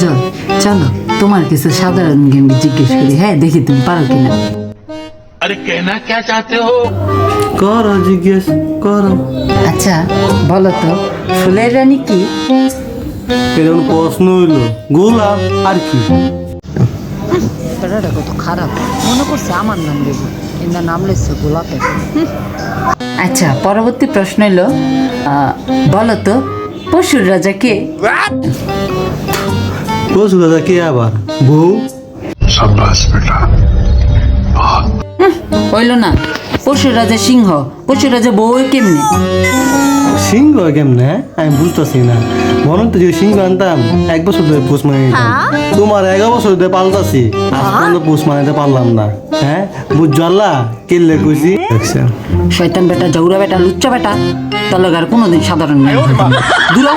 কাজল, চলো তোমার কিছু সাধারণ জ্ঞান জিজ্ঞেস করি, হ্যাঁ দেখি তুমি পারো কিনা। अरे कहना क्या चाहते हो? করো, জিজ্ঞেস করো। আচ্ছা বলো তো, ফুলের রানী কি? এরকম প্রশ্ন হইলো, গোলাপ আর কি? ব্যাটাটা কত খারাপ, মনে করছে আমার নাম দেবো, কিন্তু নাম লেগছে গোলাপে। আচ্ছা পরবর্তী প্রশ্ন হলো, বলো তো পশুর রাজা কে? পশু দাদা কে আবার? বউ? হইল না, পশুর রাজা সিংহ, পশুর রাজা বউ কেমনে? সিংহ কেমনে? আমি বুঝতেছি না। মনে তো যে সিংহ আনতাম 1 বছর ধরে পোষ মানে নিতাম। তোমার 11 বছর ধরে পাল্টাছি, আজ পর্যন্ত পোষ মানাতে পারলাম না। হ্যাঁ বুঝছো আল্লাহ কেলে কইছি। শয়তান বেটা, জৌরা বেটা, লুচ্চা বেটা, তার লগে আর কোনোদিন সাধারণ দূর